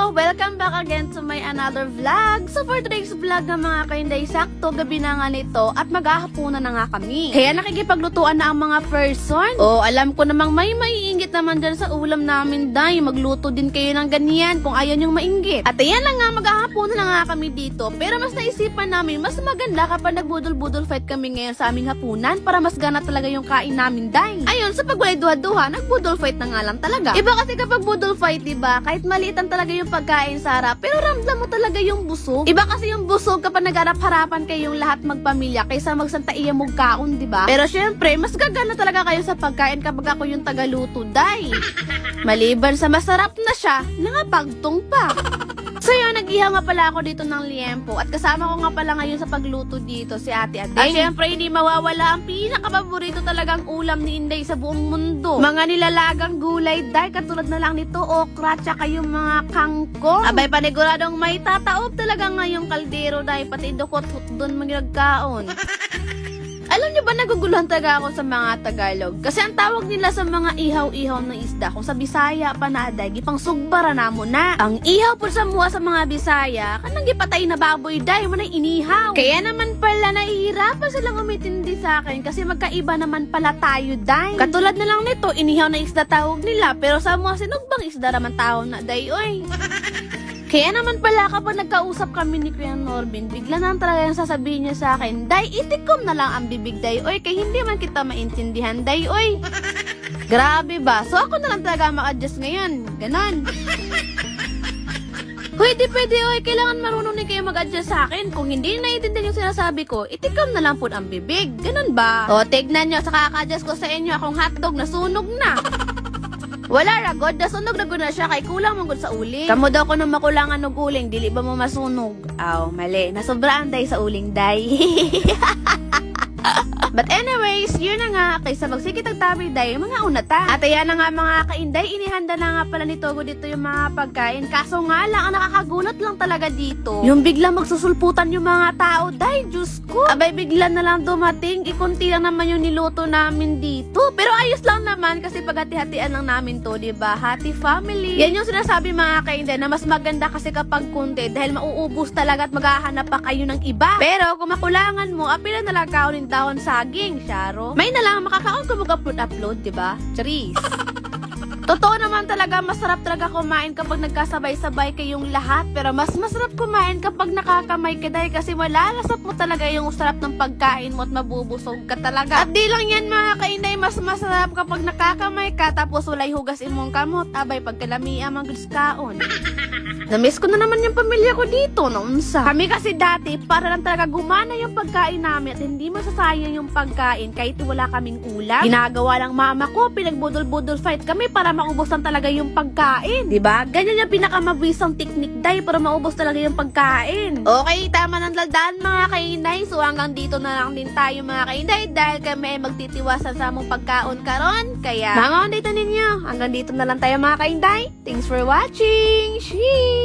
Hello! Welcome back again to my another vlog. So for today's vlog na mga kainday, sakto gabi na nga nito at maghahapunan na nga kami. Kaya nakikipaglutuan na ang mga person. Alam ko namang may maiinggit naman dyan sa ulam namin, day. Magluto din kayo ng ganyan kung ayaw niyong mainggit. At ayan na nga, maghahapunan na nga kami dito. Pero mas naisipan namin, mas maganda kapag nagbudol-budol fight kami ngayon sa aming hapunan para mas gana talaga yung kain namin, day. Ayun, sa pagwalay duha-duha, nagbudol fight na nga lang talaga. Iba kasi kapag budol fight, diba? Kahit maliitan talaga yung pagkain sa harap, pero ramdam mo talaga yung busog. Iba kasi yung busog kapag nagharap-harapan kayong lahat magpamilya kaysa magsantaiya mong kaon, diba? Pero syempre, mas gagana talaga kayo sa pagkain kapag ako yung tagaluto, day. Maliban sa masarap na siya, nangapagtong pa. So yun, nag-ihaw nga pala ako dito ng liempo at kasama ko nga pala ngayon sa pagluto dito si Ate Ading. At syempre, hindi mawawala ang pinakapaborito talagang ulam ni Inday sa buong mundo. Mga nilalagang gulay, day, katulad na lang nito, okra, tsaka yung mga kangkong. Abay, paniguradong may tataob talaga nga yung kaldero, day, pati dukot-hut doon magigagkaon. Alam niyo ba, naguguluhan talaga ako sa mga Tagalog? Kasi ang tawag nila sa mga ihaw-ihaw na isda, kung sa Bisaya pa na aday, gipang sugbara na mo na. Ang ihaw po sa mua sa mga Bisaya, kanang gipatay na baboy, day, manay inihaw. Kaya naman pala, nahihirapan silang umitindi sa akin kasi magkaiba naman pala tayo, day. Katulad na lang nito, inihaw na isda tawag nila, pero sa mga sinugbang isda naman tawag na, day, oy. Kaya naman pala kapag nagkausap kami ni Kuya Norbin, bigla na talaga yung sasabihin niya sa akin, day, itikom na lang ang bibig, day, oy, kaya hindi man kita maintindihan, day, oy. Grabe ba? So ako na lang talaga maka-adjust ngayon. Ganon. Pwede, oy, kailangan marunong din kayo mag-adjust sa akin. Kung hindi naiintindihan yung sinasabi ko, itikom na lang po ang bibig. Ganon ba? O, tignan nyo, sa kaka-adjust ko sa inyo, akong hotdog na sunog na. Wala ragod, nasunog na gud na siya kay kulang mong gud sa uling. Kamo daw ko nung makulangan og uling, dili ba mo masunog? Aw, mali. Nasobraan day sa uling, day. But anyways, yun na nga, kaysa magsikitag tabi day, mga unata. At ayan na nga mga kainday, inihanda na nga pala ni Togo dito yung mga pagkain. Kaso nga lang, ang nakakagulat lang talaga dito, yung bigla magsusulputan yung mga tao, day, Diyos ko. Abay, bigla na lang dumating, ikunti lang naman yung niluto namin dito. Pero ayos lang naman kasi paghati-hatian lang namin to, diba? Happy family. Yan yung sinasabi mga kainday na mas maganda kasi kapag kunti dahil mauubos talaga at maghahanap pa kayo ng iba. Pero kung makulangan mo, apila na lang kaunin dahon saging, Sharo. May na lang makakaon ko mag-upload, diba? Charis. Totoo naman talaga, masarap talaga kumain kapag nagkasabay-sabay kayong lahat. Pero mas masarap kumain kapag nakakamay ka dahil kasi malalasap mo talaga yung sarap ng pagkain mo at mabubusog ka talaga. At di lang yan mga kainday, mas masarap kapag nakakamay ka tapos walay hugas imong kamot. Abay, pagkalamian magkaon. Namiss ko na naman yung pamilya ko dito, naunsa. Kami kasi dati, para lang talaga gumana yung pagkain namin at hindi masasayang yung pagkain kahit wala kaming ulam. Ginagawa lang mama ko, pinagbudol-budol fight kami para maubusan talaga yung pagkain. Diba? Ganyan yung pinakamabisang teknik, day, para maubos talaga yung pagkain. Okay, tama ng laldaan mga kainday. So hanggang dito na lang din tayo mga kainday dahil kami ay magtitiwasan sa among pagkaon karon. Kaya, mga dito ninyo. Hanggang dito na lang tayo mga kainday. Thanks for watching. Sheesh!